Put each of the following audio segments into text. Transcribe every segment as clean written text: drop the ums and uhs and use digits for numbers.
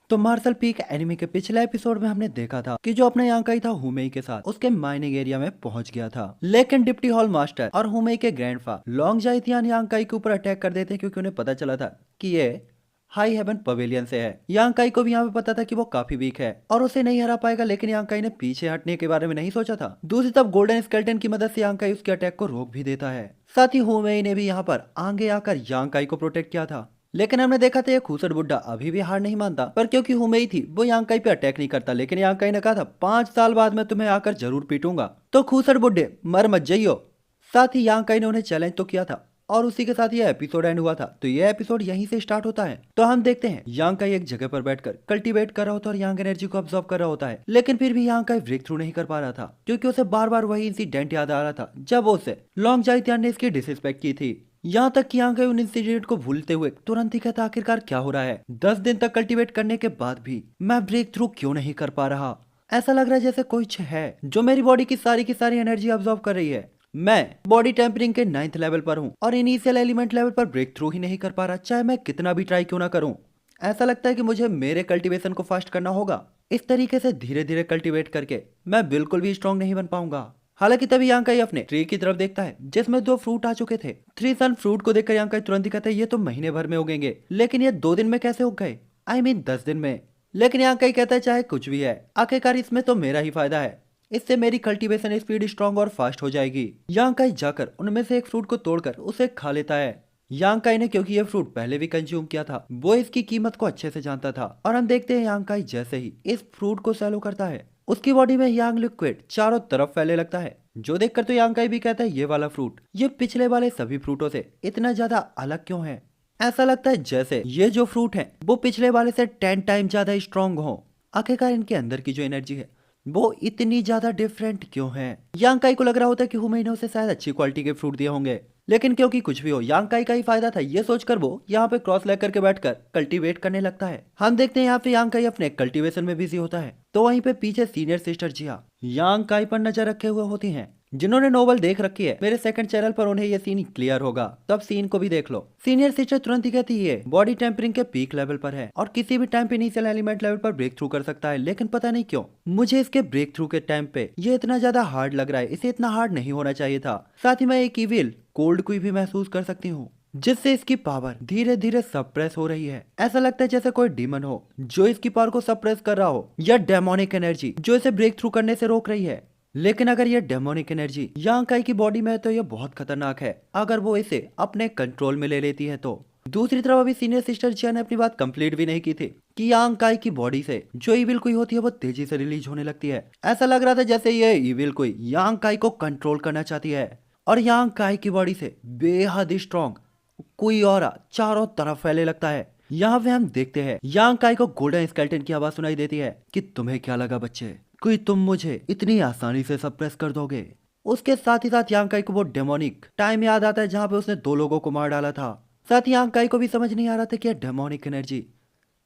तो martial peak anime के पिछले एपिसोड में हमने देखा था कि जो अपना यांकाई था हुमेई के साथ उसके माइनिंग एरिया में पहुंच गया था, लेकिन डिप्टी हॉल मास्टर और हुमेई के ग्रैंडफा लॉन्ग जाइतियान यांकाई के ऊपर अटैक कर देते क्योंकि उन्हें पता चला था कि ये हाई हेवन पवेलियन से है। यांकाई को भी यहाँ पे पता था कि वो काफी वीक है और उसे नहीं हरा पाएगा, लेकिन यांकाई ने पीछे हटने के बारे में नहीं सोचा था। दूसरी तरफ गोल्डन स्केल्टन की मदद से यांकाई उसके अटैक को रोक भी देता है। साथ ही हुमेई ने भी यहाँ पर आगे आकर यांकाई को प्रोटेक्ट किया था, लेकिन हमने देखा था ये खूसट बुड्ढा अभी भी हार नहीं मानता। पर क्योंकि हुमेई थी वो यांकाई पे अटैक नहीं करता, लेकिन यांकाई ने कहा था 5 साल बाद मैं तुम्हें आकर जरूर पीटूंगा, तो खूसट बुड्ढे मर मत जाइयो। साथ ही यांकाई ने उन्हें चैलेंज तो किया था और उसी के साथ ये एपिसोड एंड हुआ था। तो ये एपिसोड यहीं से स्टार्ट होता है। तो हम देखते हैं यांकाई एक जगह पर बैठकर कल्टीवेट कर रहा होता है और यांग एनर्जी को ऑब्जर्व कर रहा होता है, लेकिन फिर भी यांकाई ब्रेक थ्रू नहीं कर पा रहा था क्योंकि उसे बार बार वही इंसिडेंट याद आ रहा था जब उसे लॉन्ग जाइतियान ने इसकी डिसरिस्पेक्ट की थी। यहाँ तक कि यांकाई उन इंसिडेंट को भूलते हुए तुरंत ही कहता आखिरकार क्या हो रहा है, 10 दिन तक कल्टीवेट करने के बाद भी मैं ब्रेक थ्रू क्यों नहीं कर पा रहा। ऐसा लग रहा है जैसे कुछ है जो मेरी बॉडी की सारी एनर्जी ऑब्जर्व कर रही है। मैं बॉडी टेम्परिंग के 9th लेवल पर हूँ और इनिशियल एलिमेंट लेवल पर ब्रेक थ्रू ही नहीं कर पा रहा, चाहे मैं कितना भी ट्राई क्यों ना करूँ। ऐसा लगता है कि मुझे मेरे कल्टीवेशन को फास्ट करना होगा। इस तरीके से धीरे धीरे कल्टीवेट करके मैं बिल्कुल भी स्ट्रॉन्ग नहीं बन पाऊंगा। हालांकि तभी यांकाई अपने ट्री की तरफ देखता है जिसमें 2 फ्रूट आ चुके थे। 3 सन फ्रूट को देखकर यांकाई तुरंत ही कहता है ये तो महीने भर में उगेंगे, लेकिन ये 2 दिन में कैसे उग गए, आई मीन 10 दिन में। लेकिन यांकाई कहता है चाहे कुछ भी है, आखिरकार इसमें तो मेरा ही फायदा है, इससे मेरी कल्टीवेशन स्पीड स्ट्रांग और फास्ट हो जाएगी। यांकाई जाकर उनमें से एक फ्रूट को तोड़कर उसे खा लेता है। यांकाई ने क्योंकि ये फ्रूट पहले भी कंज्यूम किया था, वो इसकी कीमत को अच्छे से जानता था। और हम देखते हैं यांकाई जैसे ही इस फ्रूट को सैलो करता है उसकी बॉडी में यांग लिक्विड चारों तरफ फैलने लगता है, जो देखकर तो यांकाई भी कहता है ये वाला फ्रूट ये पिछले वाले सभी फ्रूटों से इतना ज्यादा अलग क्यों है। ऐसा लगता है जैसे ये जो फ्रूट है वो पिछले वाले से 10 टाइम ज्यादा स्ट्रॉन्ग हो। आखिरकार इनके अंदर की जो एनर्जी है वो इतनी ज्यादा डिफरेंट क्यों है। यांकाई को लग रहा होता है कि हुमेई ने उसे शायद अच्छी क्वालिटी के फ्रूट दिए होंगे, लेकिन क्योंकि कुछ भी हो यांकाई का ही फायदा था, ये सोचकर वो यहाँ पे क्रॉस लेग करके बैठकर कल्टीवेट करने लगता है। हम देखते हैं यहाँ पे यांकाई अपने कल्टीवेशन में बिजी होता है, तो वहीं पे पीछे सीनियर सिस्टर जिया यांकाई पर नजर रखे हुए होती हैं। जिन्होंने नोवेल देख रखी है मेरे सेकंड चैनल पर उन्हें ये सीन क्लियर होगा, तब सीन को भी देख लो। सीनियर सिस्टर तुरंत ही कहती है बॉडी टेम्परिंग के पीक लेवल पर है और किसी भी टाइम पे इनिशियल एलिमेंट लेवल पर ब्रेक थ्रू कर सकता है, लेकिन पता नहीं क्यों मुझे इसके ब्रेक थ्रू के टाइम पे ये इतना ज्यादा हार्ड लग रहा है, इसे इतना हार्ड नहीं होना चाहिए था। साथ ही मैं एक इविल कोल्ड को भी महसूस कर सकती हूँ जिससे इसकी पावर धीरे धीरे सप्रेस हो रही है। ऐसा लगता है जैसे कोई डीमन हो जो इसकी पावर को सप्रेस कर रहा हो, या डेमोनिक एनर्जी जो इसे ब्रेक थ्रू करने से रोक रही है। लेकिन अगर ये डेमोनिक एनर्जी यांकाई की बॉडी में है तो ये बहुत खतरनाक है अगर वो इसे अपने कंट्रोल में ले लेती है तो। दूसरी तरफ अभी सीनियर सिस्टर जिया ने अपनी बात कंप्लीट भी नहीं की थी कि यांकाई की बॉडी से जो इविल कोई होती है वो तेजी से रिलीज होने लगती है। ऐसा लग रहा था जैसे ये इविल कोई यांकाई को कंट्रोल करना चाहती है और यांकाई की बॉडी से बेहद स्ट्रॉन्ग कोई और चारों तरफ फैलने लगता है। यहाँ पे हम देखते हैं यांकाई को गोल्डन स्केल्टन की आवाज सुनाई देती है कि तुम्हें क्या लगा बच्चे, कोई तुम मुझे इतनी आसानी से सप्रेस कर दोगे। उसके साथ ही साथ यांकाई को वो डेमोनिक टाइम याद आता है जहाँ पे उसने 2 लोगों को मार डाला था। साथ ही यांकाई को भी समझ नहीं आ रहा था कि डेमोनिक एनर्जी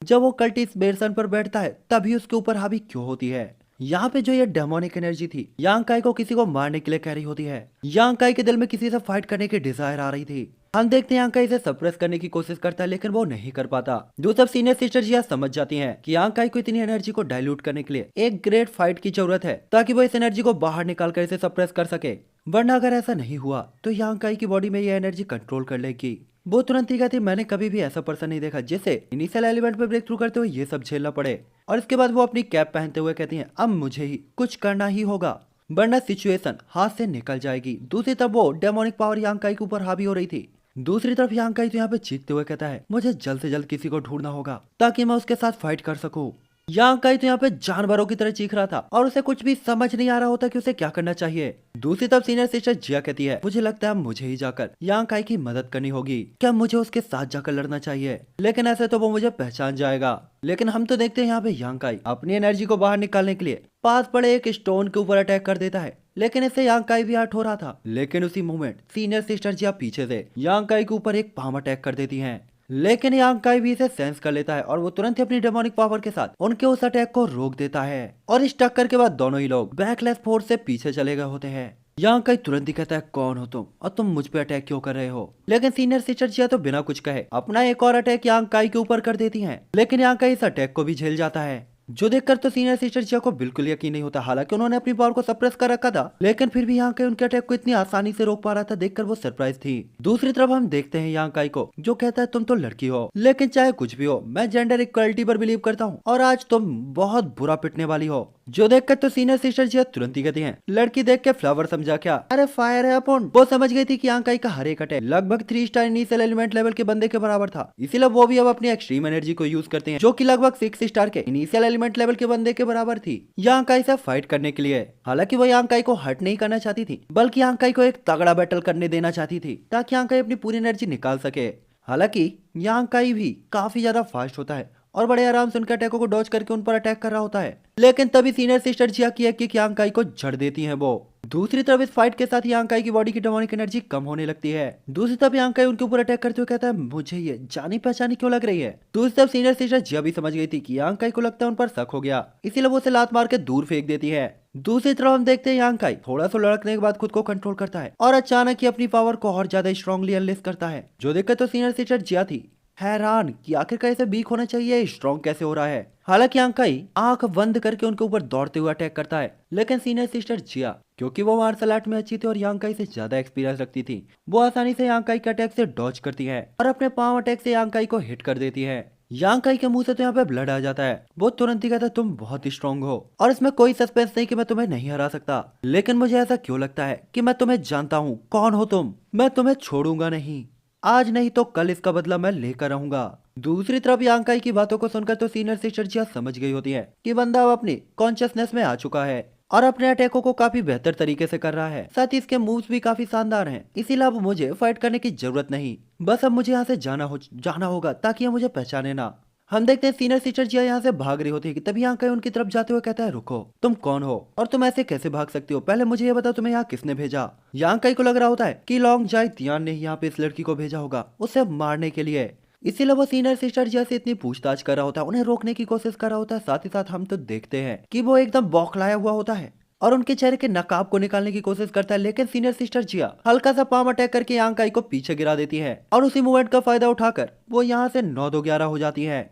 जब वो कल्टिस बेरसन पर बैठता है तभी उसके ऊपर हावी क्यों होती है। यहाँ पे जो ये डेमोनिक एनर्जी थी यांकाई को किसी को मारने के लिए कह रही होती है। यांकाई के दिल में किसी से फाइट करने की डिजायर आ रही थी। हम देखते हैं यांकाई इसे सप्रेस करने की कोशिश करता है लेकिन वो नहीं कर पाता। दूसरी सीनियर सिस्टर जिया समझ जाती हैं कि यांकाई को इतनी एनर्जी को डाइल्यूट करने के लिए एक ग्रेट फाइट की जरूरत है ताकि वो इस एनर्जी को बाहर निकाल कर इसे सप्रेस कर सके, वरना अगर ऐसा नहीं हुआ तो यांकाई की बॉडी में ये एनर्जी कंट्रोल कर लेगी। वो तुरंत ही कहती मैंने कभी भी ऐसा पर्सन नहीं देखा जिसे इनिशियल एलिमेंट पे ब्रेक थ्रू करते हुए ये सब झेलना पड़े। और इसके बाद वो अपनी कैप पहनते हुए कहती हैं अब मुझे ही कुछ करना ही होगा वरना सिचुएशन हाथ से निकल जाएगी। दूसरी तरफ वो डेमोनिक पावर यांकाई के ऊपर हावी हो रही थी। दूसरी तरफ यांकाई तो यहाँ पे चीखते हुए कहता है मुझे जल्द से जल्द किसी को ढूंढना होगा ताकि मैं उसके साथ फाइट कर सकूं। यांकाई तो यहाँ पे जानवरों की तरह चीख रहा था और उसे कुछ भी समझ नहीं आ रहा होता कि उसे क्या करना चाहिए। दूसरी तरफ सीनियर सिस्टर जिया कहती है मुझे लगता है मुझे ही जाकर यांकाई की मदद करनी होगी, क्या मुझे उसके साथ जाकर लड़ना चाहिए, लेकिन ऐसे तो वो मुझे पहचान जाएगा। लेकिन हम तो देखते हैं यहाँ पे यांकाई अपनी एनर्जी को बाहर निकालने के लिए पास पड़े एक स्टोन के ऊपर अटैक कर देता है, लेकिन इससे यांकाई भी हर्ट हो रहा था। लेकिन उसी मोमेंट सीनियर सिस्टर जिया पीछे से यांकाई के ऊपर एक पाम अटैक कर देती हैं, लेकिन यांकाई भी इसे सेंस कर लेता है और वो तुरंत ही अपनी डेमोनिक पावर के साथ उनके उस अटैक को रोक देता है। और इस टक्कर के बाद दोनों ही लोग बैकलेस फोर्स से पीछे चले गए होते हैं। यहाँ कई तुरंत ही कहता है कौन हो तुम और तुम मुझ पे अटैक क्यों कर रहे हो। लेकिन सीनियर सिस्टर जिया तो बिना कुछ कहे अपना एक और अटैक यांग काई के ऊपर कर देती हैं। लेकिन यांग काई इस अटैक को भी झेल जाता है, जो देखकर तो सीनियर सिस्टर जिया को बिल्कुल यकीन नहीं होता। हालांकि उन्होंने अपनी पावर को सप्रेस कर रखा था, लेकिन फिर भी यांग काई उनके अटैक को इतनी आसानी से रोक पा रहा था, देखकर वो सरप्राइज थी। दूसरी तरफ हम देखते हैं यांग काई को, जो कहता है तुम तो लड़की हो, लेकिन चाहे कुछ भी हो मैं जेंडर इक्वलिटी पर बिलीव करता हूँ और आज तुम बहुत बुरा पिटने वाली हो। जो देखकर तो सीनियर सिस्टर जिया तुरंत ही कहती हैं, लड़की देख के फ्लावर समझा क्या, अरे फायर है अपन। वो समझ गई थी कि यांग काई का हर एक अटैक लगभग 3 स्टार इनिशियल एलिमेंट लेवल के बंदे के बराबर था, इसीलिए वो भी अब अपनी एक्सट्रीम एनर्जी को यूज करते हैं, जो कि लगभग 6 स्टार के इनिशियल एलिमेंट लेवल के बंदे के बराबर थी यांग काई से फाइट करने के लिए। हालांकि वो यांग काई को हर्ट नहीं करना चाहती थी, बल्कि यांग काई को एक तगड़ा बैटल करने देना चाहती थी, ताकि यांग काई अपनी पूरी एनर्जी निकाल सके। हालांकि यांग काई भी काफी ज्यादा फास्ट होता है और बड़े आराम से उनके अटैकों को डॉज करके उन पर अटैक कर रहा होता है। लेकिन तभी सीनियर सिस्टर जिया की एक किक यांग काई को जड़ देती हैं वो। दूसरी तरफ इस फाइट के साथ यांग काई की बॉडी की डेमोनिक एनर्जी कम होने लगती है। दूसरी तरफ यांग काई उनके ऊपर अटैक करते हुए कहता है, मुझे ये जानी पहचानी क्यों लग रही है। दूसरी तरफ सीनियर सिस्टर जिया भी समझ गई थी कि यांग काई को लगता है उन पर शक हो गया, इसीलिए वो उसे लात मार के दूर फेंक देती है। दूसरी तरफ हम देखते हैं यांग काई थोड़ा सा लड़कने के बाद खुद को कंट्रोल करता है और अचानक ही अपनी पावर को और ज्यादा स्ट्रांगली अनलेस करता है। जो देखकर तो सीनियर सिस्टर जिया थी हैरान कि आखिरकार इसे वीक होना चाहिए, स्ट्रॉन्ग कैसे हो रहा है। हालांकि यांग काई आंख बंद करके उनके ऊपर दौड़ते हुए अटैक करता है, लेकिन सीनियर सिस्टर जिया क्योंकि वो मार्शल आर्ट में अच्छी थी और यांग काई से ज्यादा एक्सपीरियंस रखती थी, वो आसानी से यांग काई के अटैक से डॉज करती है और अपने पांव अटैक से यांग काई को हिट कर देती है। यांग काई के मुंह से तो यहाँ पे ब्लड आ जाता है। वो तुरंत ही कहता है तुम बहुत ही स्ट्रॉन्ग हो और इसमें कोई सस्पेंस नहीं कि मैं तुम्हें नहीं हरा सकता, लेकिन मुझे ऐसा क्यों लगता है कि मैं तुम्हें जानता हूँ। कौन हो तुम? मैं तुम्हें छोड़ूंगा नहीं, आज नहीं तो कल इसका बदला मैं लेकर रहूंगा। दूसरी तरफ यांग काई की बातों को सुनकर तो सीनियर सिस्टर जिया समझ गई होती है कि बंदा अब अपनी कॉन्शियसनेस में आ चुका है और अपने अटैकों को काफी बेहतर तरीके से कर रहा है, साथ ही इसके मूव्स भी काफी शानदार हैं। इसीलिए अब मुझे फाइट करने की जरूरत नहीं, बस अब मुझे यहाँ से जाना होगा ताकि ये मुझे पहचाने ना। हम देखते हैं सीनियर सिस्टर जिया यहाँ से भाग रही होती है कि तभी यांग काई उनकी तरफ जाते हुए कहता है, रुको, तुम कौन हो और तुम ऐसे कैसे भाग सकती हो, पहले मुझे ये बताओ तुम्हें यहाँ किसने भेजा। यांग काई को लग रहा होता है कि लॉन्ग जाई तियान ने यहाँ पे इस लड़की को भेजा होगा उसे मारने के लिए, इसीलिए वो सीनियर सिस्टर जिया से इतनी पूछताछ कर रहा होता है, उन्हें रोकने की कोशिश कर रहा होता है। साथ ही साथ हम तो देखते हैं कि वो एकदम बौखलाया हुआ होता है और उनके चेहरे के नकाब को निकालने की कोशिश करता है, लेकिन सीनियर सिस्टर जिया हल्का सा पाम अटैक करके यांग काई को पीछे गिरा देती है और उसी मूवमेंट का फायदा उठाकर वो यहाँ से 9-2-11 हो जाती है।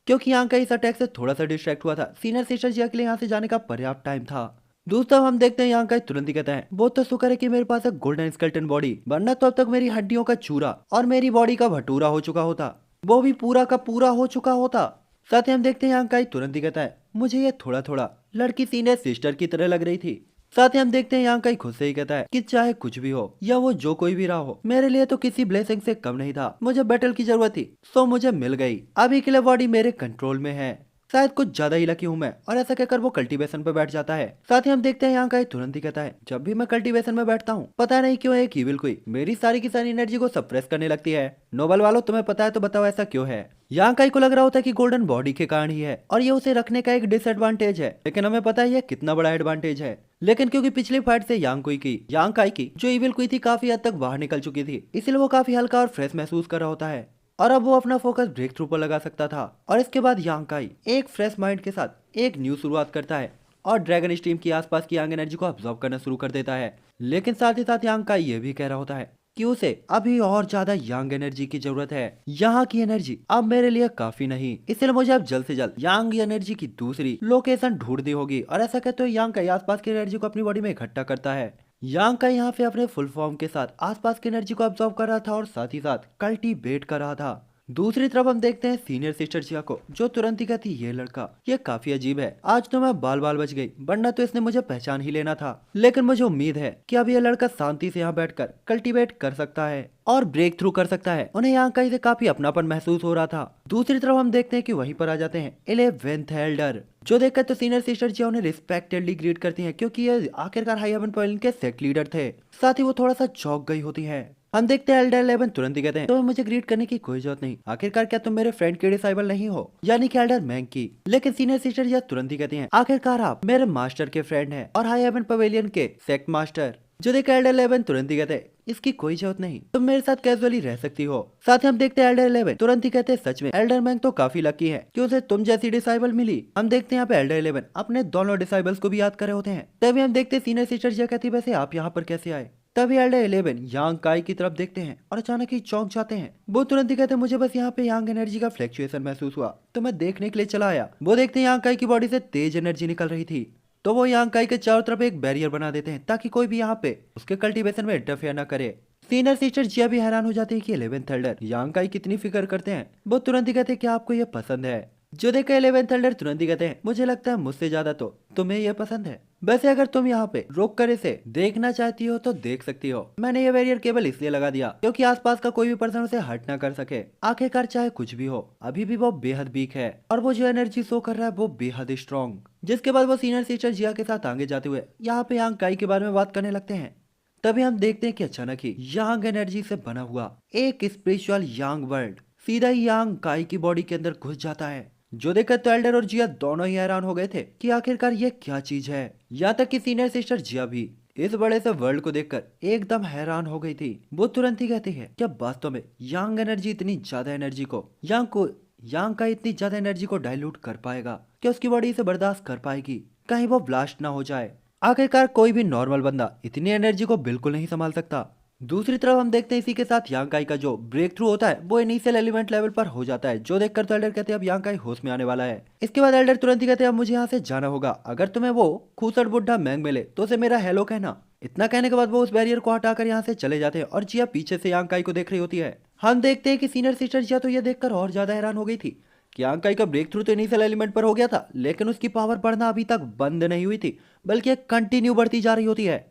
क्योंकि यांग काई इस अटैक से थोड़ा सा डिस्ट्रैक्ट हुआ था, सीनियर सिस्टर जिया के लिए यहाँ से जाने का पर्याप्त टाइम था। दूसरा हम देखते हैं यांग काई तुरंत ही कहता है, वो तो शुक्र है कि मेरे पास एक गोल्डन स्केलेटन बॉडी, वरना तो अब तक मेरी हड्डियों का चूरा और मेरी बॉडी का भटूरा हो चुका होता, वो भी पूरा का पूरा हो चुका होता। साथ ही हम देखते हैं यांग काई तुरंत ही कहता है, मुझे ये थोड़ा थोड़ा लड़की सीनियर सिस्टर की तरह लग रही थी। साथ ही हम देखते हैं यांग काई खुद से ही कहता है कि चाहे कुछ भी हो या वो जो कोई भी रहा हो, मेरे लिए तो किसी ब्लेसिंग से कम नहीं था, मुझे बैटल की जरूरत थी सो मुझे मिल गई, अभी के लिए बॉडी मेरे कंट्रोल में है, शायद कुछ ज्यादा ही लकी हूँ मैं। और ऐसा कहकर वो कल्टीवेशन पे बैठ जाता है। साथ ही हम देखते हैं यांग काई तुरंत ही कहता है, जब भी मैं कल्टीवेशन में बैठता हूँ पता नहीं क्यों एक इविल कोई मेरी सारी की सारी एनर्जी को सप्रेस करने लगती है। नोबल वालों तुम्हें पता है तो बताओ ऐसा क्यों है। यांग काई को लग रहा होता है कि गोल्डन बॉडी के कारण ही है और ये उसे रखने का एक डिसएडवांटेज है, लेकिन हमें पता है ये कितना बड़ा एडवांटेज है। लेकिन क्योंकि पिछली फाइट से यांग काई की जो इविल कोई थी काफी हद तक बाहर निकल चुकी थी, इसलिए वो काफी हल्का और फ्रेश महसूस कर रहा होता है और अब वो अपना फोकस ब्रेक थ्रू पर लगा सकता था। और इसके बाद यांग काई एक फ्रेश माइंड के साथ एक न्यू शुरुआत करता है और ड्रैगन स्ट्रीम की आसपास की यांग एनर्जी को अब्सॉर्ब करना शुरू कर देता है। लेकिन साथ ही साथ यांग काई ये भी कह रहा होता है कि उसे अभी और ज्यादा यांग एनर्जी की जरूरत है, यहाँ की एनर्जी अब मेरे लिए काफी नहीं, इसलिए मुझे अब जल्द से जल्द यांग एनर्जी की दूसरी लोकेशन ढूंढनी होगी। और ऐसा कहते हुए यांग काई आसपास की एनर्जी को अपनी बॉडी में इकट्ठा करता है। यांग काई यहाँ पे अपने फुल फॉर्म के साथ आसपास की एनर्जी को अब्सॉर्ब कर रहा था और साथ ही साथ कल्टीवेट कर रहा था। दूसरी तरफ हम देखते हैं सीनियर सिस्टर जिया को, जो तुरंत ही कहती, ये लड़का ये काफी अजीब है, आज तो मैं बाल बाल बच गई, वरना तो इसने मुझे पहचान ही लेना था। लेकिन मुझे उम्मीद है कि अब ये लड़का शांति से यहाँ बैठकर कल्टीवेट कर सकता है और ब्रेक थ्रू कर सकता है। उन्हें यांग काई से काफी अपनापन महसूस हो रहा था। दूसरी तरफ हम देखते हैं कि वहीं पर आ जाते हैं 11th एल्डर, जो देखकर तो सीनियर सिस्टर जिया उन्हें रिस्पेक्टेडली ग्रीट करती हैं, क्योंकि ये आखिरकार हाई हेवन पवेलियन के सेक्ट लीडर थे। साथ ही वो थोड़ा सा चौंक गई होती है। हम देखते हैं एल्डर 11 तुरंत ही कहते हैं, तो मुझे ग्रीट करने की कोई जरूरत नहीं, आखिरकार क्या तुम मेरे फ्रेंड के डिसाइबल नहीं हो, यानी कि एल्डर मैंग की। लेकिन सीनियर सिस्टर जिया तुरंत ही कहती हैं, आखिरकार आप मेरे मास्टर के फ्रेंड हैं और हाई हेवन पवेलियन के सेक्ट मास्टर। जो देख एल्डर 11 तुरंत ही कहते हैं, इसकी कोई जरूरत नहीं, तुम मेरे साथ कैजुअली रह सकती हो। साथ ही हम देखते हैं एल्डर 11 तुरंत ही कहते हैं सच में एल्डर मैंग तो काफी लकी है कि उसे तुम जैसी डिसाइबल मिली। हम देखते हैं यहाँ पे एल्डर 11 अपने दोनों डिसाइबल्स को भी याद कर रहे होते हैं। तभी हम देखते हैं सीनियर सिस्टर जिया कहती है वैसे आप यहाँ पर कैसे आए। तभी एल्डर 11 यांग काई की तरफ देखते हैं और अचानक ही चौंक जाते हैं। वो तुरंत ही कहते हैं मुझे बस यहाँ पे यांग एनर्जी का फ्लक्चुएशन महसूस हुआ तो मैं देखने के लिए चला आया। वो देखते हैं यांग काई की बॉडी से तेज एनर्जी निकल रही थी तो वो यांग काई के चारों तरफ एक बैरियर बना देते हैं ताकि कोई भी यहाँ पे उसके कल्टीवेशन में इंटरफेयर न करे। सीनियर सिस्टर जिया भी हैरान हो जाती है कि 11th एल्डर यांग काई कितनी फिक्र करते हैं। वो तुरंत ही कहते हैं कि आपको ये पसंद है। जो देखा 11th एल्डर तुरंत ही कहते हैं मुझे लगता है मुझसे ज्यादा तो तुम्हें ये पसंद है। वैसे अगर तुम यहाँ पे रोक कर इसे देखना चाहती हो तो देख सकती हो। मैंने ये बैरियर केवल इसलिए लगा दिया क्योंकि आसपास का कोई भी पर्सन उसे हर्ट ना कर सके। आखिरकार चाहे कुछ भी हो अभी भी वो बेहद वीक है और वो जो एनर्जी शो कर रहा है वो बेहद स्ट्रॉन्ग। जिसके बाद वो सीनियर सिस्टर जिया के साथ आगे जाते हुए यहाँ पे यांग काई के बारे में बात करने लगते हैं। तभी हम देखते हैं कि अचानक ही यांग एनर्जी से बना हुआ एक स्पिरिचुअल यांग वर्ल्ड सीधा ही यांग काई की बॉडी के अंदर घुस जाता है। जो देखकर तो एल्डर और जिया दोनों ही हैरान हो गए थे कि आखिरकार ये क्या चीज है। यहाँ तक कि सीनियर सिस्टर जिया भी इस बड़े से वर्ल्ड को देखकर एकदम हैरान हो गई थी। वो तुरंत ही कहती है क्या वास्तव में यांग एनर्जी इतनी ज्यादा एनर्जी को यांग का इतनी ज्यादा एनर्जी को डाइल्यूट कर पाएगा क्या उसकी बॉडी इसे बर्दाश्त कर पाएगी, कहीं वो ब्लास्ट ना हो जाए। आखिरकार कोई भी नॉर्मल बंदा इतनी एनर्जी को बिल्कुल नहीं संभाल सकता। दूसरी तरफ हम देखते हैं इसी के साथ यांग काई का जो ब्रेक थ्रू होता है वो इनिशियल एलिमेंट लेवल पर हो जाता है। जो देखकर तो एल्डर कहते हैं अब यांग काई होश में आने वाला है। इसके बाद एल्डर तुरंत ही कहते हैं अब मुझे यहाँ से जाना होगा, अगर तुम्हें वो खूसट बुढ़ा मैंग मिले तो उसे मेरा हेलो कहना। इतना कहने के बाद वो उस बैरियर को हटाकर यहाँ से चले जाते हैं और जिया पीछे से यांग काई को देख रही होती है। हम देखते हैं कि सीनियर सिस्टर जिया तो ये देखकर और ज्यादा हैरान हो गई थी कि यांग काई का ब्रेक थ्रू तो इनिशियल एलिमेंट पर हो गया था लेकिन उसकी पावर बढ़ना अभी तक बंद नहीं हुई थी बल्कि कंटिन्यू बढ़ती जा रही होती है।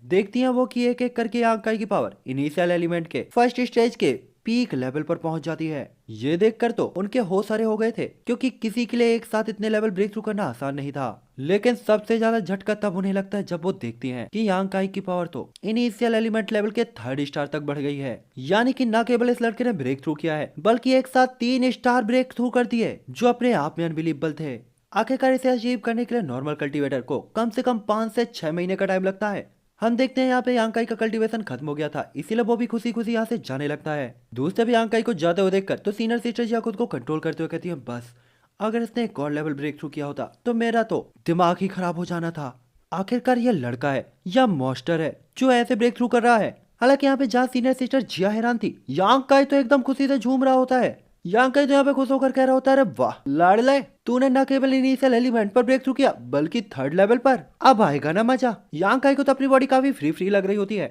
देखती हैं वो कि एक एक करके यांग काई की पावर इनिशियल एलिमेंट के फर्स्ट स्टेज के पीक लेवल पर पहुंच जाती है। ये देखकर तो उनके होश सारे हो गए थे क्योंकि किसी के लिए एक साथ इतने लेवल ब्रेक थ्रू करना आसान नहीं था। लेकिन सबसे ज्यादा झटका तब उन्हें लगता है जब वो देखती हैं कि यांग काई की पावर तो इनिशियल एलिमेंट लेवल के 3rd स्टार तक बढ़ गई है। यानी कि न केवल इस लड़के ने ब्रेक थ्रू किया है बल्कि एक साथ 3 स्टार ब्रेक थ्रू कर दिए जो अपने आप में अनबिलीवेबल थे। आखिरकार इसे अचीव करने के लिए नॉर्मल कल्टीवेटर को कम से कम 5 से 6 महीने का टाइम लगता है। हम देखते हैं यहाँ पे यांग काई का कल्टीवेशन खत्म हो गया था इसीलिए वो भी खुशी खुशी यहाँ से जाने लगता है। दूसरे भी यांग काई को जाते हुए देखकर तो सीनियर सिस्टर जिया खुद को कंट्रोल करते हुए कहती है बस अगर इसने एक और लेवल ब्रेक थ्रू किया होता तो मेरा तो दिमाग ही खराब हो जाना था। आखिरकार ये लड़का है या मॉन्स्टर है जो ऐसे ब्रेक थ्रू कर रहा है। हालांकि यहाँ पे जहाँ सीनियर सिस्टर जिया हैरान थी यांग काई तो एकदम खुशी से झूम रहा होता है। यांग काई तो यहाँ पे खुश होकर कह रहा होता है अरे वाह लाडले तूने न केवल इनिशियल एलिमेंट पर ब्रेक थ्रू किया बल्कि 3rd लेवल पर, अब आएगा ना मजा। यांग काई को तो अपनी बॉडी काफी फ्री फ्री लग रही होती है।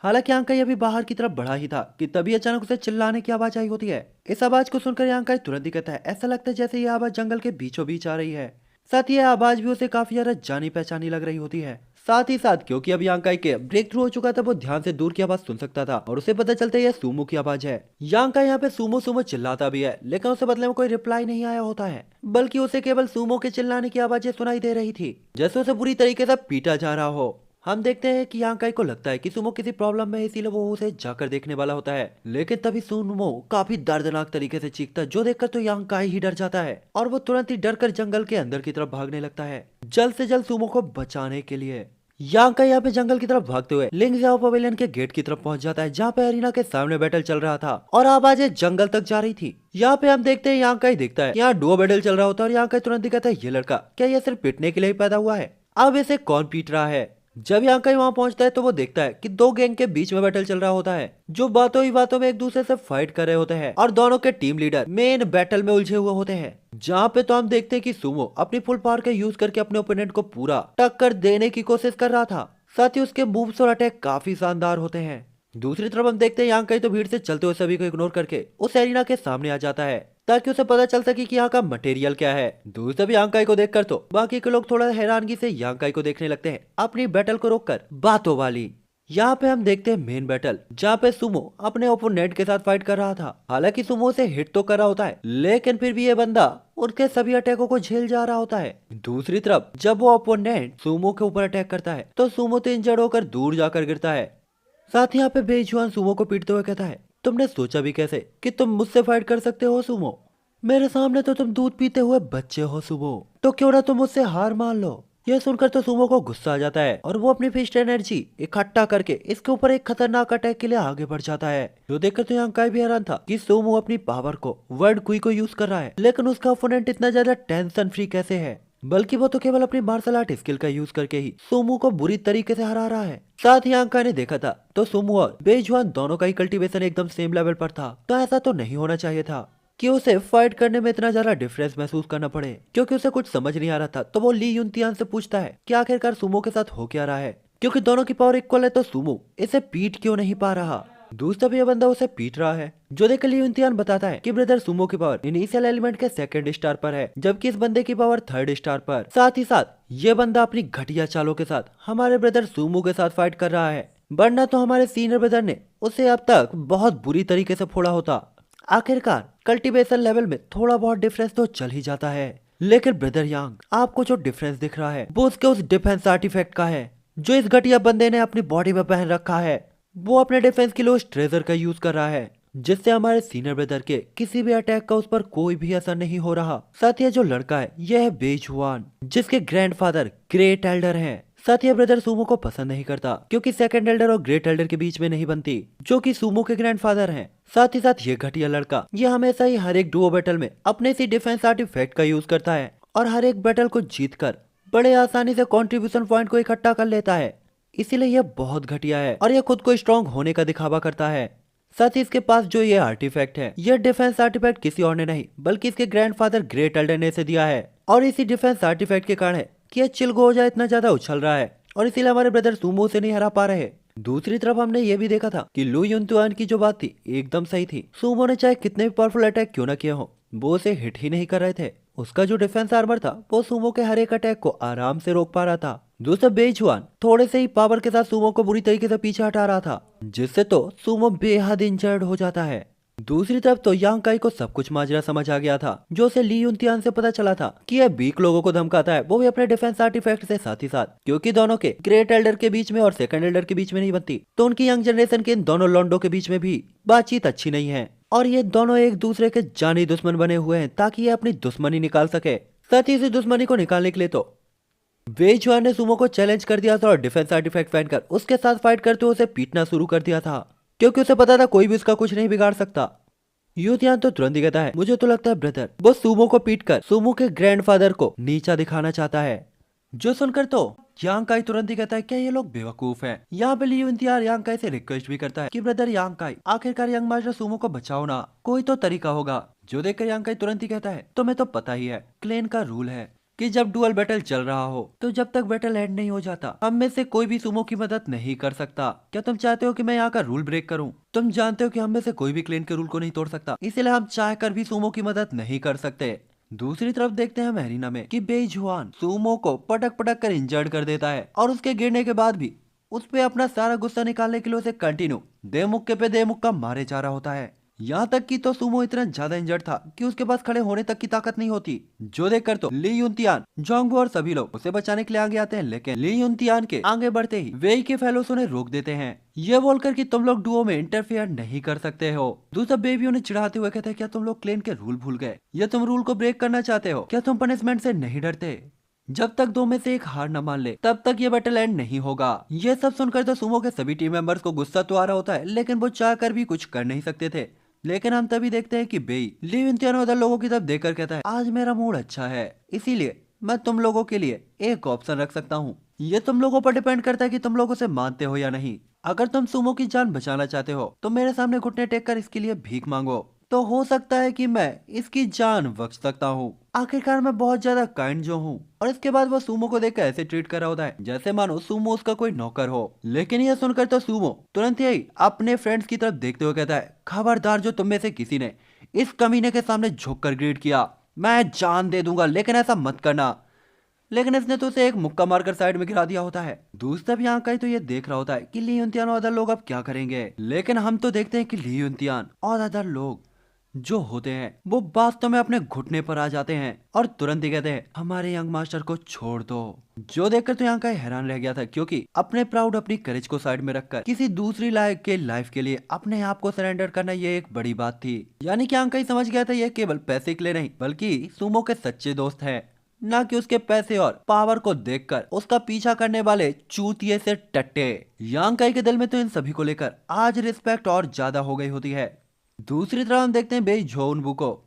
हालांकि यांग काई अभी बाहर की तरफ बढ़ा ही था कि तभी अचानक उसे चिल्लाने की आवाज आई होती है। इस आवाज को सुनकर यांग काई तुरंत ही कहता है ऐसा लगता है जैसे ये आवाज जंगल के बीचों बीच आ रही है। साथ ही यह आवाज भी उसे काफी ज्यादा जानी पहचानी लग रही होती है। साथ ही साथ क्योंकि अब यांग काई के ब्रेक थ्रू हो चुका था वो ध्यान से दूर की आवाज सुन सकता था और उसे पता चलता है यह सूमो की आवाज है। यांग काई यहाँ पे सूमो सूमो चिल्लाता भी है लेकिन उसे बदले में कोई रिप्लाई नहीं आया होता है बल्कि उसे केवल सूमो के चिल्लाने की आवाजें सुनाई दे रही थी जैसे उसे बुरी तरीके से पीटा जा रहा हो। हम देखते हैं कि यांग काई को लगता है कि सूमो किसी प्रॉब्लम में है इसीलिए वो उसे जाकर देखने वाला होता है। लेकिन तभी सूमो काफी दर्दनाक तरीके से चीखता है जो देखकर तो यांग काई ही डर जाता है और वो तुरंत ही डर कर जंगल के अंदर की तरफ भागने लगता है जल्द से जल्द सूमो को बचाने के लिए। यांग काई यहाँ पे जंगल की तरफ भागते हुए लिंग ज़ाओ पवेलियन के गेट की तरफ पहुंच जाता है जहाँ पे अरीना के सामने बैटल चल रहा था और आवाजें जंगल तक जा रही थी। यहाँ पे हम देखते हैं यांग काई देखता है यहाँ डुओ बैटल चल रहा होता है और यांग काई तुरंत ही कहता है ये लड़का क्या ये सिर्फ पीटने के लिए ही पैदा हुआ है, अब इसे कौन पीट रहा है। जब यांग काई वहाँ पहुंचता है तो वो देखता है कि 2 गैंग के बीच में बैटल चल रहा होता है जो बातों ही बातों में एक दूसरे से फाइट कर रहे होते हैं और दोनों के टीम लीडर मेन बैटल में उलझे हुए होते हैं। जहाँ पे तो हम देखते हैं कि सूमो अपनी फुल पावर का यूज करके अपने ओपोनेंट को पूरा टक्कर देने की कोशिश कर रहा था। साथ ही उसके मूव्स और अटैक काफी शानदार होते हैं। दूसरी तरफ हम देखते हैं यांग काई तो भीड़ से चलते हुए सभी को इग्नोर करके उस एरिना के सामने आ जाता है ताकि उसे पता चल सके कि यहाँ का मटेरियल क्या है। दूसरे भी यांग काई को देखकर तो बाकी के लोग थोड़ा हैरानगी से यांग काई को देखने लगते हैं अपनी बैटल को रोककर बातों वाली। यहाँ पे हम देखते हैं मेन बैटल जहाँ पे सुमो अपने ओपोनेंट के साथ फाइट कर रहा था। हालांकि सुमो से हिट तो कर रहा होता है लेकिन फिर भी ये बंदा उनके सभी अटैकों को झेल जा रहा होता है। दूसरी तरफ जब वो ओपोनेंट सुमो के ऊपर अटैक करता है तो सुमो तो इंजर्ड होकर दूर जाकर गिरता है। साथ ही यहाँ पे बेजुबान सुमो को पीटते हुए कहता है तुमने सोचा भी कैसे कि तुम मुझसे फाइट कर सकते हो सुमो, मेरे सामने तो तुम दूध पीते हुए बच्चे हो सुमो, तो क्यों ना तुम मुझसे हार मान लो। यह सुनकर तो सुमो को गुस्सा आ जाता है और वो अपनी फिस्ट एनर्जी इकट्ठा करके इसके ऊपर एक खतरनाक अटैक के लिए आगे बढ़ जाता है। जो देखकर तो यांकाई भी हैरान था कि सुमो अपनी पावर को वर्ड क्वी को यूज कर रहा है, लेकिन उसका ओपोनेंट इतना ज्यादा टेंशन फ्री कैसे है, बल्कि वो तो केवल अपनी मार्शल आर्ट स्किल का यूज करके ही सुमो को बुरी तरीके से हरा रहा है। साथ ही यांकाई ने देखा था तो सुमो और बेजुआन दोनों का ही कल्टीवेशन एकदम सेम लेवल पर था, तो ऐसा तो नहीं होना चाहिए था कि उसे फाइट करने में इतना ज्यादा डिफरेंस महसूस करना पड़े। क्योंकि उसे कुछ समझ नहीं आ रहा था तो वो ली युनतियान से पूछता है कि आखिरकार सुमो के साथ हो क्या रहा है, क्योंकि दोनों की पावर इक्वल है तो सुमो इसे पीट क्यों नहीं पा रहा। दूसरा भी यह बंदा उसे पीट रहा है। जो देखकर ली युनतियान बताता है कि ब्रदर सुमो की पावर इनिशियल एलिमेंट के सेकंड स्टार पर है, जबकि इस बंदे की पावर थर्ड स्टार पर। साथ ही साथ ये बंदा अपनी घटिया चालों के साथ हमारे ब्रदर सुमो के साथ फाइट कर रहा है, वरना तो हमारे सीनियर ब्रदर ने उसे अब तक बहुत बुरी तरीके से फोड़ा होता। आखिरकार कल्टीवेशन लेवल में थोड़ा बहुत डिफरेंस तो चल ही जाता है, लेकिन ब्रदर यांग आपको जो डिफरेंस दिख रहा है वो उसके उस डिफेंस आर्टिफैक्ट का है जो इस घटिया बंदे ने अपनी बॉडी में पहन रखा है। वो अपने डिफेंस के लिए उस ट्रेजर का यूज कर रहा है, जिससे हमारे सीनियर ब्रदर के किसी भी अटैक का उस पर कोई भी असर नहीं हो रहा। साथ ही जो लड़का है यह है बेजुआन, जिसके ग्रैंडफादर ग्रेट एल्डर हैं। साथ ही ब्रदर सुमो को पसंद नहीं करता क्योंकि सेकंड एल्डर और ग्रेट एल्डर के बीच में नहीं बनती, जो कि सुमो के ग्रैंडफादर हैं। साथ ही साथ ये घटिया लड़का ये हमेशा ही हर एक डुओ बैटल में अपने इसी डिफेंस आर्टिफैक्ट का यूज करता है और हर एक बैटल को जीतकर बड़े आसानी से कंट्रीब्यूशन पॉइंट को इकट्ठा कर लेता है। इसीलिए यह बहुत घटिया है और यह खुद को स्ट्रॉन्ग होने का दिखावा करता है। साथ ही इसके पास जो ये आर्टिफैक्ट है यह डिफेंस आर्टिफैक्ट किसी और ने नहीं बल्कि इसके ग्रैंडफादर ग्रेट एल्डर ने इसे दिया है, और इसी डिफेंस आर्टिफैक्ट के कारण है कि यह चिलगोजा इतना ज्यादा उछल रहा है और इसीलिए हमारे ब्रदर सुमो से नहीं हरा पा रहे। दूसरी तरफ हमने ये भी देखा था कि लू युनतुआन की जो बात थी एकदम सही थी। सुमो ने चाहे कितने भी पावरफुल अटैक क्यों न किए हो वो उसे हिट ही नहीं कर रहे थे। उसका जो डिफेंस आर्मर था वो सुमो के हर एक अटैक को आराम से रोक पा रहा था। दूसरा बेजुआन थोड़े से ही पावर के साथ सुमो को बुरी तरीके से पीछे हटा रहा था, जिससे तो सुमो बेहद इंजर्ड हो जाता है। दूसरी तरफ तो यांकाई को सब कुछ माजरा समझ आ गया था, जो उसे ली युनतियान से पता चला था कि यह वीक लोगों को धमकाता है, वो भी अपने डिफेंस आर्टिफैक्ट से। साथ ही साथ क्योंकि दोनों के ग्रेट एल्डर के बीच में और सेकंड एल्डर के बीच में नहीं बनती, तो उनकी यंग जनरेशन के इन दोनों लॉन्डो के बीच में भी बातचीत अच्छी नहीं है और ये दोनों एक दूसरे के जानी दुश्मन बने हुए हैं ताकि ये अपनी दुश्मनी निकाल सके। साथ ही इसी दुश्मनी को निकालने के लिए तो बेजुआन ने सुमो को चैलेंज कर दिया था और डिफेंस आर्टिफैक्ट पहनकर उसके साथ फाइट करते हुए उसे पीटना शुरू कर दिया था, क्योंकि उसे पता था कोई भी उसका कुछ नहीं बिगाड़ सकता। युतियान तो तुरंत ही कहता है मुझे तो लगता है ब्रदर वो सुमो को पीटकर सुमो के ग्रैंडफादर को नीचा दिखाना चाहता है। जो सुनकर तो यांकाई तुरंत ही कहता है क्या ये लोग बेवकूफ हैं। यहाँ पे ली युनतियान यांकाई से रिक्वेस्ट भी करता है कि ब्रदर यांकाई आखिरकार यंग मास्टर सुमो को बचाओ ना, कोई तो तरीका होगा। जो देखकर यांकाई तुरंत ही कहता है तुम्हें तो पता ही है क्लेन का रूल है कि जब डुअल बैटल चल रहा हो तो जब तक बैटल एंड नहीं हो जाता हम में से कोई भी सुमो की मदद नहीं कर सकता। क्या तुम चाहते हो कि मैं यहाँ का रूल ब्रेक करूँ? तुम जानते हो कि हम में से कोई भी क्लेन के रूल को नहीं तोड़ सकता, इसीलिए हम चाह कर भी सुमो की मदद नहीं कर सकते। दूसरी तरफ देखते हैं मैरीना में कि बेजुआन सुमो को पटक पटक कर इंजर्ड कर देता है और उसके गिरने के बाद भी उस पे अपना सारा गुस्सा निकालने के लिए उसे कंटिन्यू दे मुक्के पे दे मुक्का मारे जा रहा होता है। यहाँ तक कि तो सुमो इतना ज्यादा इंजर्ड था कि उसके पास खड़े होने तक की ताकत नहीं होती। जो देखकर तो ली युनतियान, जोंगबो और सभी लोग उसे बचाने के लिए आगे आते हैं, लेकिन ली युनतियान के आगे बढ़ते ही वेई के फेलोस उन्हें रोक देते हैं, ये बोलकर कि तुम लोग डुओ में इंटरफेयर नहीं कर सकते हो। दूसरा बेबी उन्हें चिढ़ाते हुए कहते हैं क्या तुम लोग क्लेन के रूल भूल गए या तुम रूल को ब्रेक करना चाहते हो? क्या तुम पनिशमेंट से नहीं डरते? जब तक दो में से एक हार न मान ले तब तक ये बैटल एंड नहीं होगा। ये सब सुनकर तो सुमो के सभी टीम मेंबर्स को गुस्सा तो आ रहा होता है, लेकिन वो चाह कर भी कुछ कर नहीं सकते थे। लेकिन हम तभी देखते हैं कि बेई ली युनतियान उधर लोगों की तरफ देखकर कहता है आज मेरा मूड अच्छा है, इसीलिए मैं तुम लोगों के लिए एक ऑप्शन रख सकता हूँ। ये तुम लोगों पर डिपेंड करता है कि तुम लोग उसे मानते हो या नहीं। अगर तुम सुमो की जान बचाना चाहते हो तो मेरे सामने घुटने टेक कर इसके लिए भीख मांगो, तो हो सकता है कि मैं इसकी जान बख्श सकता हूँ। आखिरकार मैं बहुत ज्यादा काइंड जो हूँ। और इसके बाद वो सुमो को देखकर ऐसे ट्रीट कर रहा होता है जैसे मानो सुमो उसका कोई नौकर हो। लेकिन यह सुनकर तो सुमो तुरंत ही अपने फ्रेंड्स की तरफ देखते हुए कहता है खबरदार जो तुम में से किसी ने इस कमीने के सामने झुक कर ग्रीट किया मैं जान दे दूंगा, लेकिन ऐसा मत करना। लेकिन इसने तो उसे एक मुक्का मारकर साइड में गिरा दिया होता है। दूसरा भी यहाँ का तो ये देख रहा होता है कि ली युनतियान और अदर लोग अब क्या करेंगे। लेकिन हम तो देखते हैं कि ली युनतियान और अदर लोग जो होते हैं वो वास्तव में अपने घुटने पर आ जाते हैं और तुरंत ही कहते हैं हमारे यंग मास्टर को छोड़ दो। जो देखकर तो यहाँ का हैरान रह गया था, क्योंकि अपने प्राउड अपनी करेज को साइड में रखकर किसी दूसरी लायक के लाइफ के लिए अपने आप को सरेंडर करना ये एक बड़ी बात थी। यानी कि यहाँ का ही समझ गया था ये केवल पैसे के लिए नहीं बल्कि सुमो के सच्चे दोस्त है। ना कि उसके पैसे और पावर को देखकर उसका पीछा करने वाले चूतिए से टट्टे। यांग काई के दिल में तो इन सभी को लेकर आज रिस्पेक्ट और ज्यादा हो गई होती है। दूसरी तरफ हम देखते हैं बेई झोनबू को,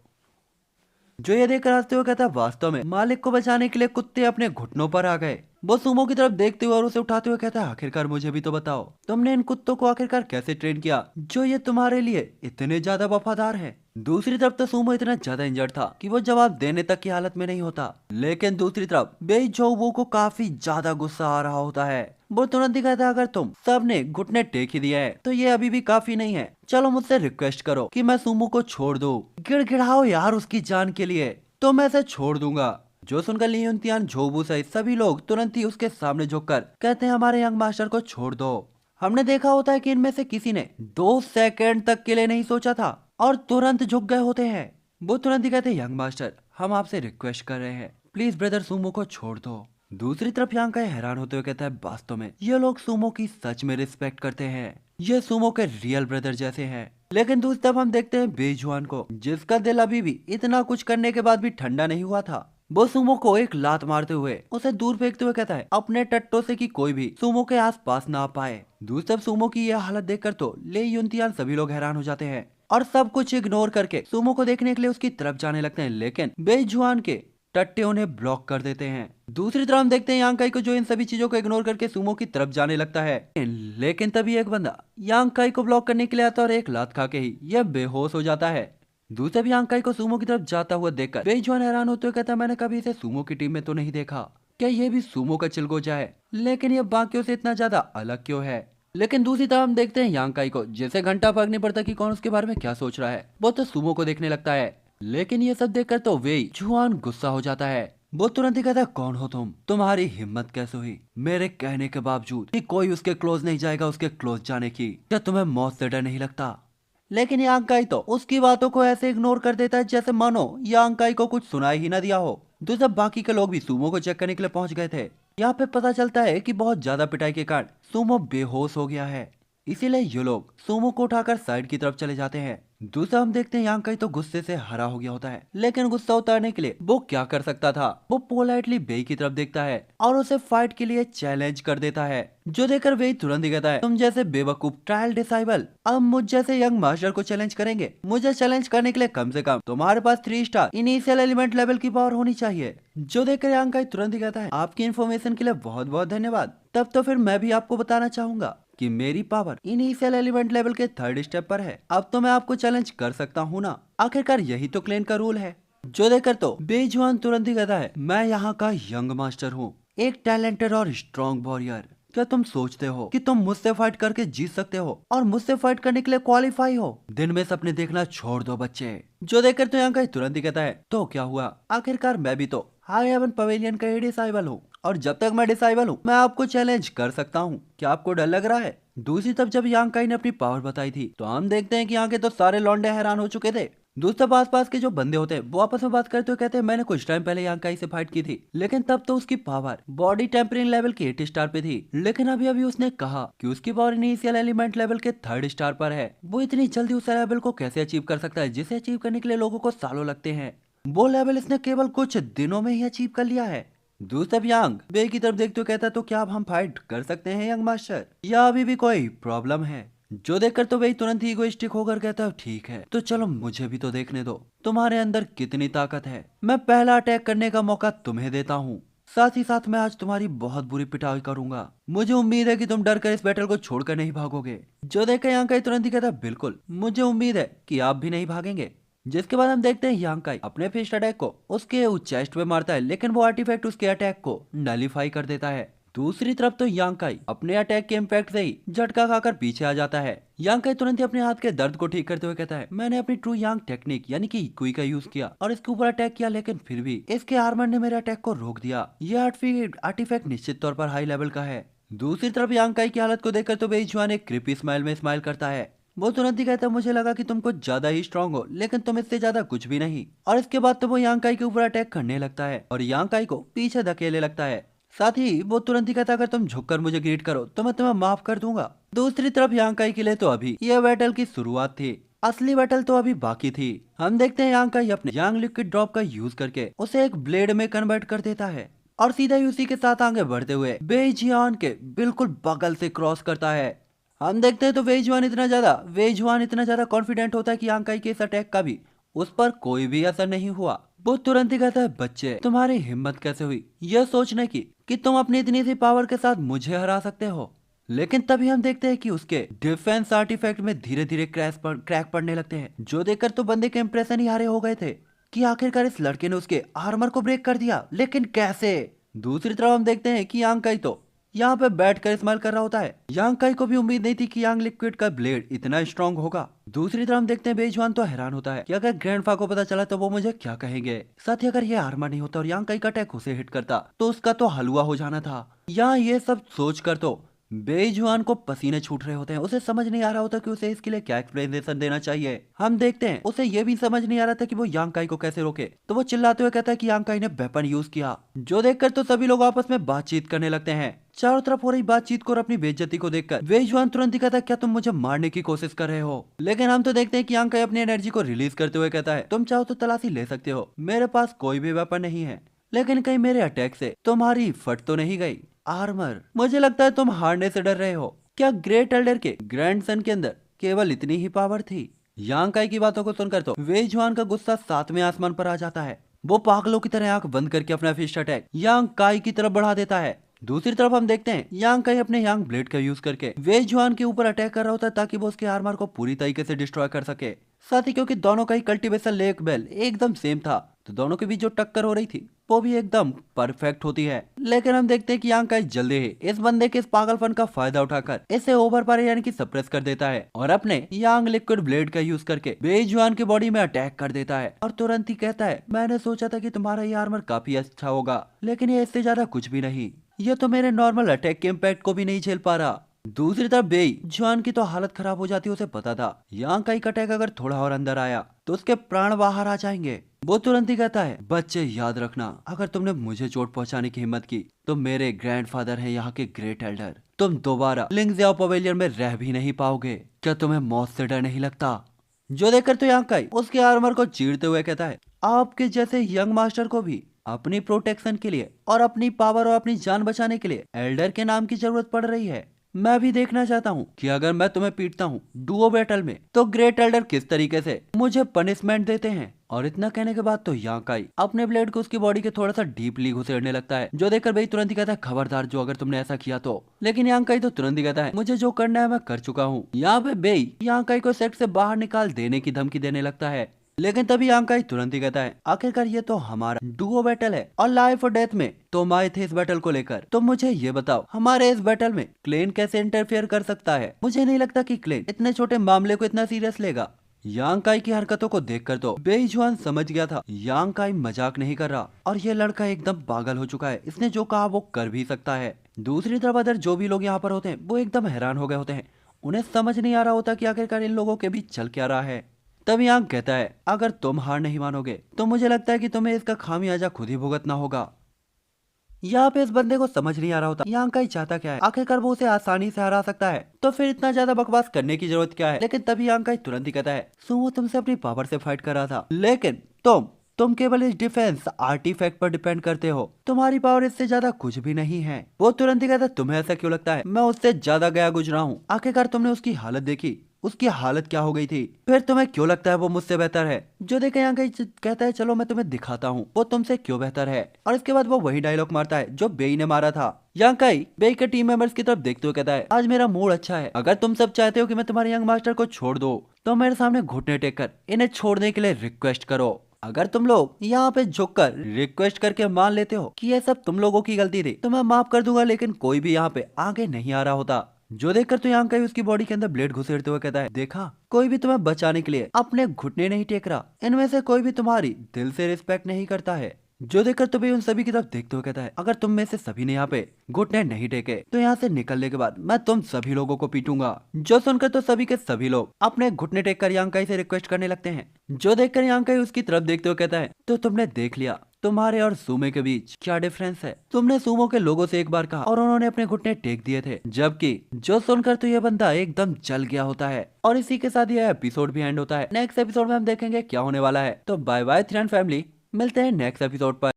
जो ये देखकर हंसते हुए कहता है वास्तव में मालिक को बचाने के लिए कुत्ते अपने घुटनों पर आ गए। वो सुमो की तरफ देखते हुए और उसे उठाते हुए कहता है आखिरकार मुझे भी तो बताओ, तुमने इन कुत्तों को आखिरकार कैसे ट्रेन किया जो ये तुम्हारे लिए इतने ज्यादा वफादार है। दूसरी तरफ तो सुमो इतना ज्यादा इंजर्ड था कि वो जवाब देने तक की हालत में नहीं होता, लेकिन दूसरी तरफ बेई झोनबू को काफी ज्यादा गुस्सा आ रहा होता है। वो तुरंत ही कहता है अगर तुम सब ने घुटने टेक ही दिया है तो ये अभी भी काफी नहीं है, चलो मुझसे रिक्वेस्ट करो कि मैं सुमो को छोड़ दूं। गिड़गिड़ाओ यार उसकी जान के लिए, तो मैं इसे छोड़ दूंगा। जो सुनकर ली युनतियान, झोबू सहित सभी लोग तुरंत ही उसके सामने झुककर कहते हैं हमारे यंग मास्टर को छोड़ दो। हमने देखा होता है कि इनमें से किसी ने 2 सेकंड तक के लिए नहीं सोचा था और तुरंत झुक गए होते हैं। वो तुरंत ही कहते हैं यंग मास्टर हम आपसे रिक्वेस्ट कर रहे हैं, प्लीज ब्रदर सुमो को छोड़ दो। दूसरी तरफ यांग काई हैरान होते हुए कहता है वास्तव में ये लोग सुमो की सच में रिस्पेक्ट करते हैं, ये सुमो के रियल ब्रदर जैसे हैं। लेकिन दूसरी तरफ हम देखते हैं बेजुआन को, जिसका दिल अभी भी इतना कुछ करने के बाद भी ठंडा नहीं हुआ था। वो सुमो को एक लात मारते हुए उसे दूर फेंकते हुए कहता है अपने टट्टों से कि कोई भी सुमो के आसपास ना आ पाए। दूसरी तरफ सुमो की यह हालत देखकर तो ले युनतियान सभी लोग हैरान हो जाते हैं और सब कुछ इग्नोर करके सुमो को देखने के लिए उसकी तरफ जाने लगते हैं, लेकिन बेजुआन के टट्टे उन्हें ब्लॉक कर देते हैं। दूसरी तरफ हम देखते हैं यांग काई को, जो इन सभी चीजों को इग्नोर करके सुमो की तरफ जाने लगता है, लेकिन तभी एक बंदा यांग काई को ब्लॉक करने के लिए आता है और एक लात खा के ही यह बेहोश हो जाता है। दूसरे भी यांग काई को सुमो की तरफ जाता हुआ देखकर बेजुआन हैरान होते हुए कहता है मैंने कभी इसे सुमो की टीम में तो नहीं देखा, क्या ये भी सुमो का चिलगोजा है, लेकिन ये बाकियों से इतना ज्यादा अलग क्यों है। लेकिन दूसरी तरफ हम देखते हैं यांग काई को, जिसे घंटा फर्क नहीं पड़ता कि कौन उसके बारे में क्या सोच रहा है, वो तो सुमो को देखने लगता है। लेकिन ये सब देखकर तो वेई जुआन गुस्सा हो जाता है। वो तुरंत ही कहता है कौन हो तुम, तुम्हारी हिम्मत कैसे हुई मेरे कहने के बावजूद कि कोई उसके क्लोज नहीं जाएगा उसके क्लोज जाने की, क्या तुम्हें मौत से डर नहीं लगता। लेकिन यांग काई तो उसकी बातों को ऐसे इग्नोर कर देता है जैसे मानो यांग काई को कुछ सुनाई ही ना दिया हो। दूसरा बाकी के लोग भी सुमो को चेक करने के लिए पहुंच गए थे। यहाँ पे पता चलता है कि बहुत ज्यादा पिटाई के कारण सुमो बेहोश हो गया है, इसीलिए ये लोग सुमो को उठाकर साइड की तरफ चले जाते हैं। दूसरा हम देखते हैं यांग काई तो गुस्से से हरा हो गया होता है, लेकिन गुस्सा उतारने के लिए वो क्या कर सकता था, वो पोलाइटली बेई की तरफ देखता है और उसे फाइट के लिए चैलेंज कर देता है। जो देखकर बेई तुरंत ही कहता है तुम जैसे बेवकूफ ट्रायल डिसाइबल अब मुझ जैसे यंग मास्टर को चैलेंज करेंगे, मुझे चैलेंज करने के लिए कम से कम तुम्हारे पास 3 स्टार इनिशियल एलिमेंट लेवल की पावर होनी चाहिए। जो देखकर यांग काई तुरंत ही कहता है आपकी इन्फॉर्मेशन के लिए बहुत बहुत धन्यवाद, तब तो फिर मैं भी आपको बताना चाहूंगा कि मेरी पावर इनिशियल एलिमेंट लेवल के 3rd स्टेप पर है, अब तो मैं आपको चैलेंज कर सकता हूँ ना, आखिरकार यही तो क्लेन का रूल है। जो देखकर तो बेजुआन तुरंत ही कहता है मैं यहाँ का यंग मास्टर हूँ, एक टैलेंटेड और स्ट्रॉन्ग वॉरियर, क्या तुम सोचते हो कि तुम मुझसे फाइट करके जीत सकते हो और मुझसे फाइट करने के लिए क्वालिफाई हो, दिन में सपने देखना छोड़ दो बच्चे। जो देखकर तो यहाँ का तुरंत ही कहता है तो क्या हुआ, आखिरकार मैं भी तो हाई हेवन पवेलियन का डिसाइबल हूँ और जब तक मैं डिसाइबल हूँ मैं आपको चैलेंज कर सकता हूँ, क्या आपको डर लग रहा है। दूसरी तरफ जब यांग काई ने अपनी पावर बताई थी तो हम देखते हैं कि यहाँ के तो सारे लौंडे हैरान हो चुके थे। दूसरे पास के जो बंदे होते हैं वो आपस में बात करते हुए कहते हैं मैंने कुछ टाइम पहले यांग काई से फाइट की थी, लेकिन तब तो उसकी पावर बॉडी टेम्परिंग लेवल की 8 स्टार पे थी, लेकिन अभी अभी उसने कहा कि उसकी पावर इनिशियल एलिमेंट लेवल के 3rd स्टार पर है। वो इतनी जल्दी उस लेवल को कैसे अचीव कर सकता है जिसे अचीव करने के लिए लोगों को सालों लगते हैं, वो लेवल इसने केवल कुछ दिनों में ही अचीव कर लिया है। दूसरा यांग बे की तरफ देखते हुए कहता है तो क्या अब हम फाइट कर सकते हैं यंग मास्टर, या अभी भी कोई प्रॉब्लम है। जो देखकर तो वही तुरंत ही इगोइस्टिक होकर कहता है ठीक है तो चलो मुझे भी तो देखने दो तुम्हारे अंदर कितनी ताकत है, मैं पहला अटैक करने का मौका तुम्हें देता हूँ, साथ ही साथ मैं आज तुम्हारी बहुत बुरी पिटाई करूंगा, मुझे उम्मीद है कि तुम डर कर इस बैटल को छोड़कर नहीं भागोगे। जो देखकर यांग काई तुरंत ही कहता है बिल्कुल मुझे उम्मीद है कि आप भी नहीं भागेंगे। जिसके बाद हम देखते हैं यांग काई अपने फिस्ट अटैक को उसके चेस्ट पे मारता है, लेकिन वो आर्टिफैक्ट उसके अटैक को नलिफाई कर देता है। दूसरी तरफ तो यांग काई अपने अटैक के इम्पैक्ट से ही झटका खाकर पीछे आ जाता है। यांग काई तुरंत ही अपने हाथ के दर्द को ठीक करते हुए कहता है मैंने अपनी ट्रू यांग टेक्निक यानी कि इक्वी का यूज किया और इसके ऊपर अटैक किया, लेकिन फिर भी इसके आर्मर ने मेरे अटैक को रोक दिया, यह आर्टिफैक्ट निश्चित तौर पर हाई लेवल का है। दूसरी तरफ यांग काई की हालत को देखकर तो बेईजुआन एक क्रिपी स्माइल में स्माइल करता है। वो तुरंत ही कहता है मुझे लगा कि तुम कुछ ज्यादा ही स्ट्रांग हो, लेकिन तुम इससे ज्यादा कुछ भी नहीं। और इसके बाद तो वो यांग काई के ऊपर अटैक करने लगता है और यांग काई को पीछे धकेलने लगता है। साथ ही वो तुरंत ही कहता अगर तुम झुककर मुझे ग्रीट करो तो मैं तुम्हें माफ कर दूंगा। दूसरी तरफ यांग काई के लिए तो अभी यह बैटल की शुरुआत थी। असली बैटल तो अभी बाकी थी। हम देखते हैं यांग काई अपने यांग लिक्विड ड्रॉप का यूज करके उसे एक ब्लेड में कन्वर्ट कर देता है और सीधा ही उसी के साथ आगे बढ़ते हुए वेइजुआन के बिल्कुल बगल से क्रॉस करता है। हम देखते हैं तो वेइजुआन इतना ज्यादा कॉन्फिडेंट होता है कि यांग काई के इस अटैक का भी उस पर कोई भी असर नहीं हुआ। वो तुरंत ही कहता है, बच्चे तुम्हारी हिम्मत कैसे हुई यह सोचने की कि तुम अपनी इतनी सी पावर के साथ मुझे हरा सकते हो। लेकिन तभी हम देखते हैं कि उसके डिफेंस आर्टिफैक्ट में धीरे धीरे क्रैक पड़ने लगते हैं, जो देखकर तो बंदे के इंप्रेशन ही हारे हो गए थे कि आखिरकार इस लड़के ने उसके आर्मर को ब्रेक कर दिया, लेकिन कैसे। दूसरी तरफ हम देखते हैं कि यांग काई तो यहाँ पे बैठकर इस्तेमाल कर रहा होता है। यांग काई को भी उम्मीद नहीं थी कि यांग लिक्विड का ब्लेड इतना स्ट्रांग होगा। दूसरी तरफ हम देखते हैं बेजुआन तो हैरान होता है कि अगर ग्रैंडफा को पता चला तो वो मुझे क्या कहेंगे। साथ ही अगर ये आर्मर नहीं होता और यांग काई का अटैक उसे हिट करता तो उसका तो हलवा हो जाना था। यहाँ ये सब सोच कर तो बेजुआन को पसीने छूट रहे होते हैं। उसे समझ नहीं आ रहा होता कि उसे इसके लिए क्या एक्सप्लेनेशन देना चाहिए। हम देखते हैं उसे ये भी समझ नहीं आ रहा था कि वो यांग काई को कैसे रोके, तो वो चिल्लाते हुए कहता है कि यांग काई ने वेपन यूज किया, जो देखकर तो सभी लोग आपस में बातचीत करने लगते हैं। चारों तरफ हो रही बातचीत को और अपनी बेइज्जती को देखकर बेजुआन तुरंत ही कहता है, क्या तुम मुझे मारने की कोशिश कर रहे हो। लेकिन हम तो देखते हैं कि यांग काई अपनी एनर्जी को रिलीज करते हुए कहता है, तुम चाहो तो तलाशी ले सकते हो, मेरे पास कोई भी वेपन नहीं है, लेकिन कहीं मेरे अटैक से तुम्हारी फट तो नहीं गई। आर्मर, मुझे लगता है तुम हारने से डर रहे हो। क्या ग्रेट एल्डर के ग्रैंडसन के अंदर केवल इतनी ही पावर थी। यांग काई की बातों को सुनकर तो वेजुआन का गुस्सा सातवें आसमान पर आ जाता है। वो पागलों की तरह आंख बंद करके अपना फिस्ट अटैक यांग काई की तरफ बढ़ा देता है। दूसरी तरफ हम देखते हैं यांग काई अपने यांग ब्लेड का यूज करके वेजुआन के ऊपर अटैक कर रहा होता है ताकि वो उसके आर्मर को पूरी तरीके से डिस्ट्रॉय कर सके। साथ ही क्योंकि दोनों का ही कल्टीवेशन लेवल एकदम सेम था, तो दोनों के बीच जो टक्कर हो रही थी वो भी एकदम परफेक्ट होती है। लेकिन हम देखते हैं कि यांग काई जल्दी ही इस बंदे के इस पागलपन का फायदा उठाकर इसे ओवर पावर यानी कि सप्रेस कर देता है और अपने यांग लिक्विड ब्लेड का यूज करके बेजुआन की बॉडी में अटैक कर देता है और तुरंत ही कहता है, मैंने सोचा था कि तुम्हारा ये आर्मर काफी अच्छा होगा, लेकिन ये इससे ज्यादा कुछ भी नहीं, ये तो मेरे नॉर्मल अटैक के इम्पैक्ट को भी नहीं झेल पा रहा। दूसरी तरफ बेजुआन की तो हालत खराब हो जाती है। उसे पता था यांग काई का अटैक अगर थोड़ा और अंदर आया तो उसके प्राण बाहर आ जाएंगे। वो तुरंत ही कहता है, बच्चे याद रखना, अगर तुमने मुझे चोट पहुंचाने की हिम्मत की तो मेरे ग्रैंडफादर हैं यहाँ के ग्रेट एल्डर, तुम दोबारा लिंगजियाओ पवेलियन में रह भी नहीं पाओगे। क्या तुम्हें मौत से डर नहीं लगता। जो देखकर तो यांग काई उसके आर्मर को चीरते हुए कहता है, आपके जैसे यंग मास्टर को भी अपनी प्रोटेक्शन के लिए और अपनी पावर और अपनी जान बचाने के लिए एल्डर के नाम की जरूरत पड़ रही है। मैं भी देखना चाहता हूँ कि अगर मैं तुम्हें पीटता हूँ डुओ बैटल में तो ग्रेट एल्डर किस तरीके से मुझे पनिशमेंट देते हैं। और इतना कहने के बाद तो यांग काई अपने ब्लेड को उसकी बॉडी के थोड़ा सा डीपली घुसेड़ने लगता है, जो देखकर भाई तुरंत ही कहता है, खबरदार जो अगर तुमने ऐसा किया तो। लेकिन यांग काई तो तुरंत ही कहता है, मुझे जो करना है मैं कर चुका हूँ। यहाँ पे बेई यांग काई को सेट से बाहर निकाल देने की धमकी देने लगता है। लेकिन तभी यांग काई तुरंत ही कहता है, आखिरकार ये तो हमारा डुओ बैटल है और लाइफ और डेथ में तुम आए थे इस बैटल को लेकर, तो मुझे ये बताओ हमारे इस बैटल में क्लेन कैसे इंटरफेयर कर सकता है। मुझे नहीं लगता कि क्लेन इतने छोटे मामले को इतना सीरियस लेगा। यांग काई की हरकतों को देखकर तो बेजुआन समझ गया था यांग काई मजाक नहीं कर रहा और ये लड़का एकदम पागल हो चुका है, इसने जो कहा वो कर भी सकता है। दूसरी तरफ अदर जो भी लोग यहाँ पर होते हैं वो एकदम हैरान हो गए होते हैं, उन्हें समझ नहीं आ रहा होता कि आखिरकार इन लोगों के बीच चल क्या रहा है। तब यांग कहता है, अगर तुम हार नहीं मानोगे तो मुझे लगता है कि तुम्हें इसका खामियाजा खुद ही भुगतना होगा। यहाँ पे इस बंदे को समझ नहीं आ रहा होता यांग काई चाहता क्या है, आखिरकार वो उसे आसानी से हरा सकता है तो फिर इतना ज्यादा बकवास करने की जरूरत क्या है। लेकिन तभी यांग काई तुरंत ही कहता है, सुमो तुमसे अपनी पावर से फाइट कर रहा था, लेकिन तुम केवल इस डिफेंस आर्टिफैक्ट पर डिपेंड करते हो, तुम्हारी पावर इससे ज्यादा कुछ भी नहीं है। वो तुरंत ही कहता है, तुम्हें ऐसा क्यों लगता है, मैं उससे ज्यादा गया गुजरा हूँ, आखिरकार तुमने उसकी हालत देखी, उसकी हालत क्या हो गई थी, फिर तुम्हें क्यों लगता है वो मुझसे बेहतर है। जो देखे यहाँ कहीं कहता है, चलो मैं तुम्हें दिखाता हूँ वो तुमसे क्यों बेहतर है। और इसके बाद वो वही डायलॉग मारता है जो बेई ने मारा था। यांग काई बेई के टीम मेंबर्स की तरफ देखते हुए कहता है, आज मेरा मूड अच्छा है, अगर तुम सब चाहते हो कि मैं तुम्हारे यंग मास्टर को छोड़ दो तो मेरे सामने घुटने टेक कर इन्हें छोड़ने के लिए रिक्वेस्ट करो। अगर तुम लोग यहाँ पे झुककर रिक्वेस्ट करके मान लेते हो कि ये सब तुम लोगों की गलती थी तो मैं माफ कर दूंगा, लेकिन कोई भी यहाँ पे आगे नहीं आ रहा होता। जो देखकर तो यांग काई उसकी बॉडी के अंदर ब्लेड घुसेड़ते हुए कहता है, देखा कोई भी तुम्हें बचाने के लिए अपने घुटने नहीं टेक रहा, इनमें से कोई भी तुम्हारी दिल से रिस्पेक्ट नहीं करता है। जो देखकर तो भी उन सभी की तरफ देखते हुए कहता है, अगर तुम में से सभी ने यहाँ पे घुटने नहीं टेके तो यहाँ से निकलने के बाद मैं तुम सभी लोगों को पीटूंगा। जो सुनकर तो सभी के सभी लोग अपने घुटने टेक कर यांग काई से रिक्वेस्ट करने लगते हैं। जो देखकर यांग काई उसकी तरफ देखते हुए कहता है, तो तुमने देख लिया तुम्हारे और सुमे के बीच क्या डिफरेंस है? तुमने सुमो के लोगों से एक बार कहा और उन्होंने अपने घुटने टेक दिए थे, जबकि जो सुनकर तो ये बंदा एकदम जल गया होता है। और इसी के साथ ये एपिसोड भी एंड होता है। नेक्स्ट एपिसोड में हम देखेंगे क्या होने वाला है। तो बाय बाय थ्री फैमिली, मिलते हैं नेक्स्ट एपिसोड पर।